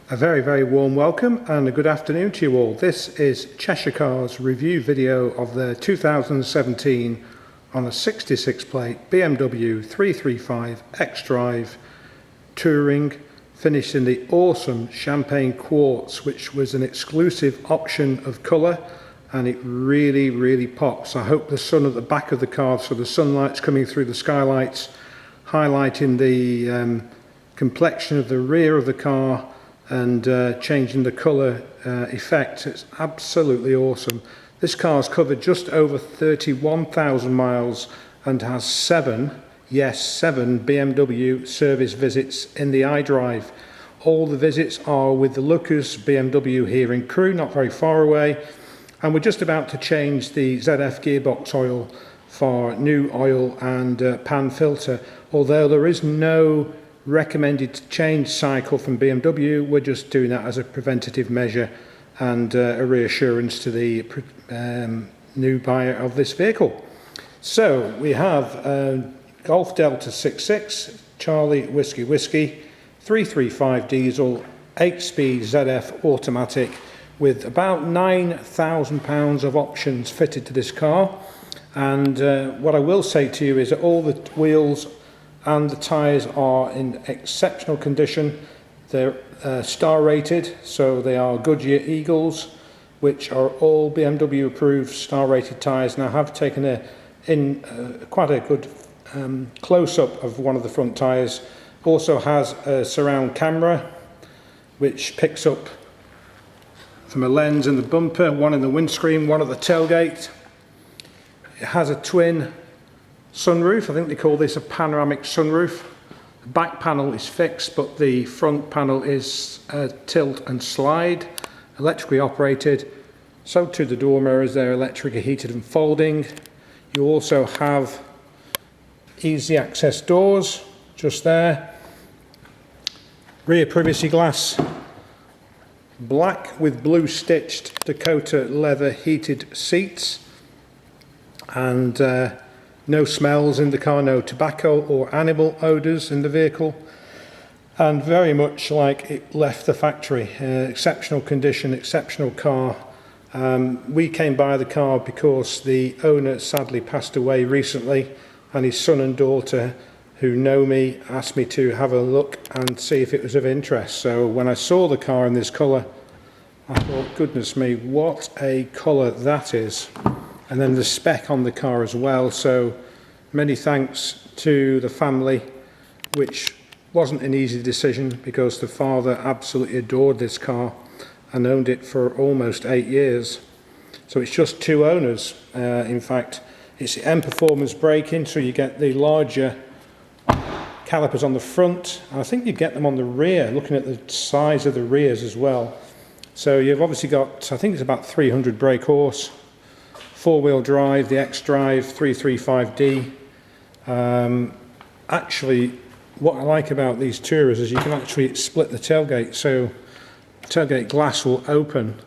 A very warm welcome and a good afternoon to you all. This is Cheshire Cars review video of the 2017 on a 66 plate BMW 335 Xdrive Touring, finished in the awesome champagne quartz, which was an exclusive option of colour, and it really pops. I hope the sun at the back of the car, so the sunlight's coming through the skylights, highlighting the complexion of the rear of the car and changing the colour effect. It's absolutely awesome. This car's covered just over 31,000 miles and has seven BMW service visits in the iDrive. All the visits are with the Lucas BMW here in Crewe, not very far away, and we're just about to change the ZF gearbox oil for new oil and pan filter. Although there is no recommended change cycle from BMW, we're just doing that as a preventative measure and a reassurance to the new buyer of this vehicle. So we have Golf Delta 66 Charlie Whiskey 335 diesel 8-speed ZF automatic with about £9,000 of options fitted to this car. And what I will say to you is that all the wheels and the tyres are in exceptional condition. They're star rated, so they are Goodyear Eagles, which are all BMW approved star rated tyres. And I have taken quite a good close-up of one of the front tyres. Also has a surround camera which picks up from a lens in the bumper, one in the windscreen, one at the tailgate. It has a twin sunroof. I think they call this a panoramic sunroof. The back panel is fixed, but the front panel is tilt and slide, electrically operated. So too the door mirrors, they're electrically heated and folding. You also have easy access doors just there. Rear privacy glass, black with blue stitched Dakota leather heated seats, and no smells in the car, no tobacco or animal odours in the vehicle, and very much like it left the factory. Exceptional condition, exceptional car. We came by the car because the owner sadly passed away recently, and his son and daughter, who know me, asked me to have a look and see if it was of interest. So when I saw the car in this colour, I thought, goodness me, what a colour that is. And then the spec on the car as well. So many thanks to the family, which wasn't an easy decision because the father absolutely adored this car and owned it for almost 8 years. So it's just two owners. In fact, it's the M Performance braking, so you get the larger calipers on the front, and I think you get them on the rear, looking at the size of the rears as well. So you've obviously got, I think it's about 300 brake horse, four-wheel drive, the Xdrive 335d. Actually, what I like about these Tourers is you can actually split the tailgate, so the tailgate glass will open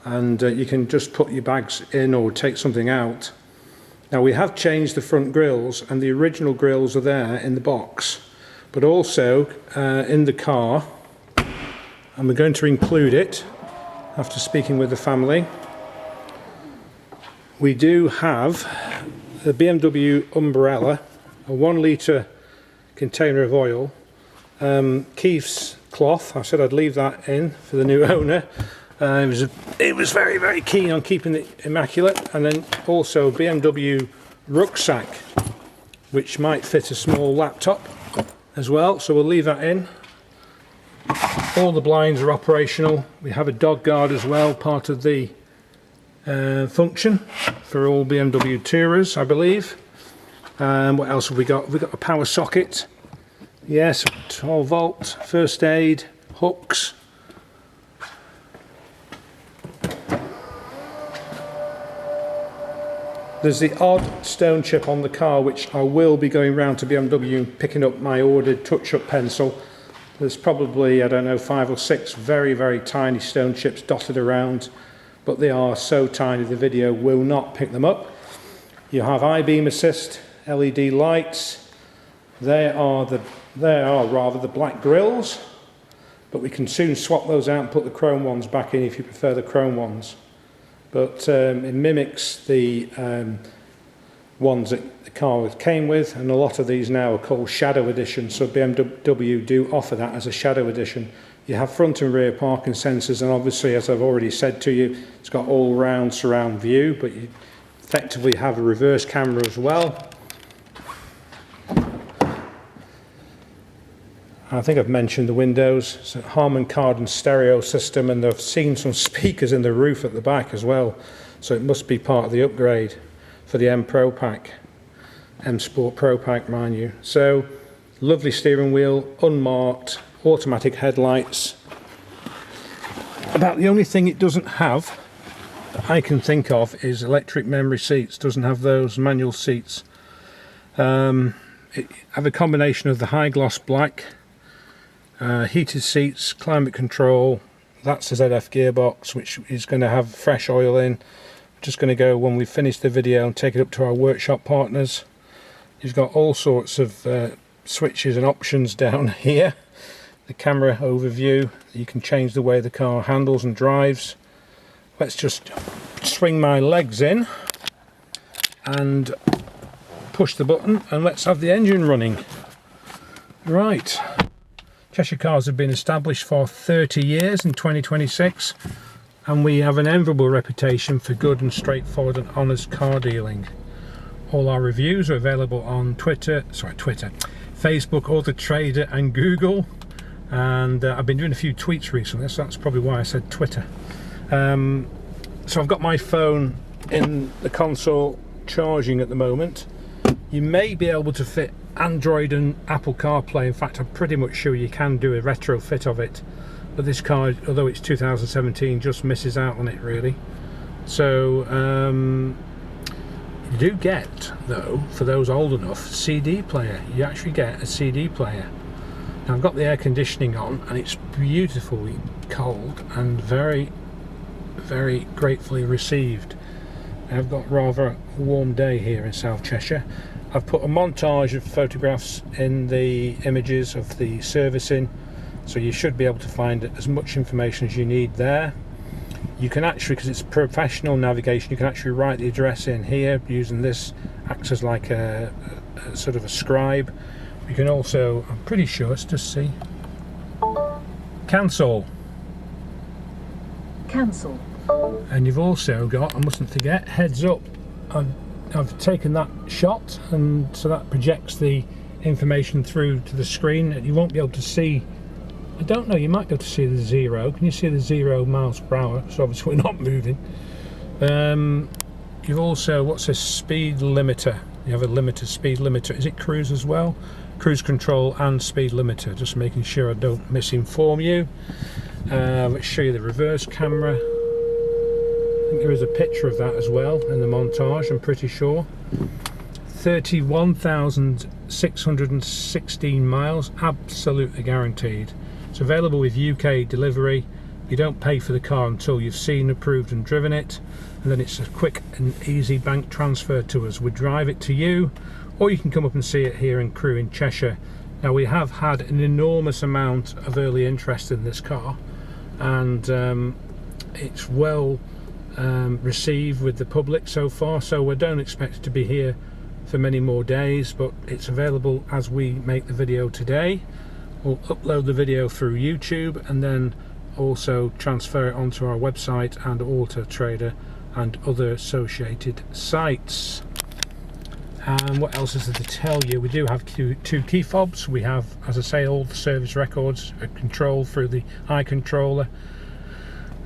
and you can just put your bags in or take something out. Now we have changed the front grills, and the original grills are there in the box, but also in the car, and we're going to include it after speaking with the family. We do have the BMW umbrella, a 1 litre container of oil, Keith's cloth. I said I'd leave that in for the new owner. It was very keen on keeping it immaculate. And then also BMW rucksack, which might fit a small laptop as well, so we'll leave that in. All the blinds are operational. We have a dog guard as well, part of the function for all BMW Tourers, I believe. What else have we got? We've got a power socket, yes, 12 volt, first aid, hooks. There's the odd stone chip on the car, which I will be going round to BMW and picking up my ordered touch-up pencil. There's probably, I don't know, 5 or 6 very tiny stone chips dotted around, but they are so tiny the video will not pick them up. You have I-beam assist, LED lights. They are rather the black grills. but we can soon swap those out and put the chrome ones back in if you prefer the chrome ones. But it mimics the ones that the car came with, and a lot of these now are called Shadow Edition, so BMW do offer that as a Shadow Edition. You have front and rear parking sensors, and obviously, as I've already said to you, it's got all round surround view, but you effectively have a reverse camera as well. I think I've mentioned the windows. It's a Harman Kardon stereo system, and I've seen some speakers in the roof at the back as well, so it must be part of the upgrade for the M Pro Pack, M Sport Pro Pack, mind you. So lovely steering wheel, unmarked, automatic headlights. About the only thing it doesn't have that I can think of is electric memory seats. Doesn't have those manual seats. It have a combination of the high gloss black, heated seats, climate control. That's the ZF gearbox, which is going to have fresh oil in. Just going to go, when we finish the video, and take it up to our workshop partners. You've got all sorts of switches and options down here. The camera overview, you can change the way the car handles and drives. Let's just swing my legs in and push the button, and let's have the engine running. Right, Cheshire Cars have been established for 30 years in 2026, and we have an enviable reputation for good and straightforward and honest car dealing. All our reviews are available on Twitter, Facebook, Auto Trader and Google. And I've been doing a few tweets recently, so that's probably why I said Twitter. So I've got my phone in the console charging at the moment. You may be able to fit Android and Apple CarPlay. In fact, I'm pretty much sure you can do a retrofit of it, but this car, although it's 2017, just misses out on it really. So you do get, though, for those old enough, CD player. You actually get a CD player. Now, I've got the air conditioning on, and it's beautifully cold and very, very gratefully received. I've got rather a warm day here in South Cheshire. I've put a montage of photographs in the images of the servicing, so you should be able to find as much information as you need there. You can actually, because it's professional navigation, you can actually write the address in here using this, acts as like a sort of a scribe. You can also, I'm pretty sure, let's just see, cancel. And you've also got, I mustn't forget, heads up. I've taken that shot, and so that projects the information through to the screen, and you won't be able to see, I don't know, you might be able to see the 0. Can you see the 0 miles per hour? So obviously we're not moving. You've also, what's this, speed limiter. You have a limiter, speed limiter. Is it cruise as well? Cruise control and speed limiter, just making sure I don't misinform you. Let's show you the reverse camera. I think there is a picture of that as well in the montage, I'm pretty sure. 31,616 miles, absolutely guaranteed. It's available with UK delivery. You don't pay for the car until you've seen, approved and driven it, and then it's a quick and easy bank transfer to us. We drive it to you, or you can come up and see it here in Crewe in Cheshire. Now, we have had an enormous amount of early interest in this car, and it's well received with the public so far, so we don't expect it to be here for many more days, but it's available as we make the video today. We'll upload the video through YouTube and then also transfer it onto our website and Auto Trader and other associated sites. And what else is there to tell you? We do have two key fobs. We have, as I say, all the service records are controlled through the iController,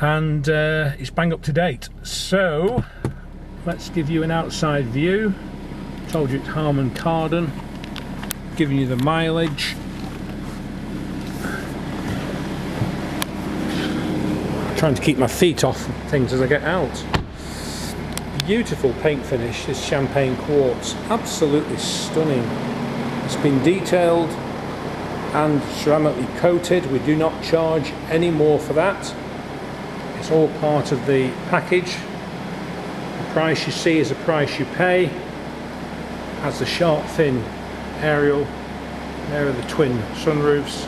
and it's bang up to date. So let's give you an outside view. Told you it's Harman Kardon, giving you the mileage. Trying to keep my feet off things as I get out. Beautiful paint finish, this champagne quartz, absolutely stunning. It's been detailed and ceramically coated. We do not charge any more for that. It's all part of the package. The price you see is the price you pay. Has the sharp fin aerial. There are the twin sunroofs.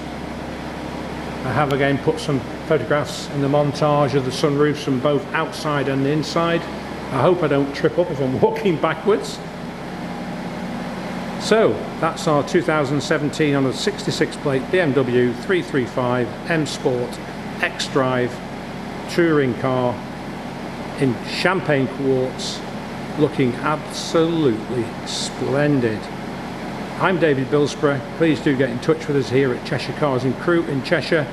I have again put some photographs in the montage of the sunroofs from both outside and inside. I hope I don't trip up if I'm walking backwards. So that's our 2017 on a 66 plate BMW 335 M Sport Xdrive touring car in champagne quartz, looking absolutely splendid. I'm David Bilsborough. Please do get in touch with us here at Cheshire Cars in Crewe in Cheshire.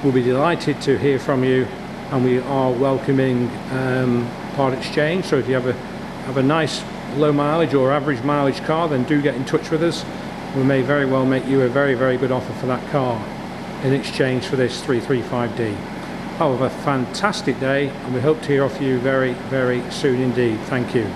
We'll be delighted to hear from you, and we are welcoming part exchange. So if you have a nice low mileage or average mileage car, then do get in touch with us. We may very well make you a very, very good offer for that car in exchange for this 335d. Have a fantastic day, and we hope to hear off you very, very soon indeed. Thank you.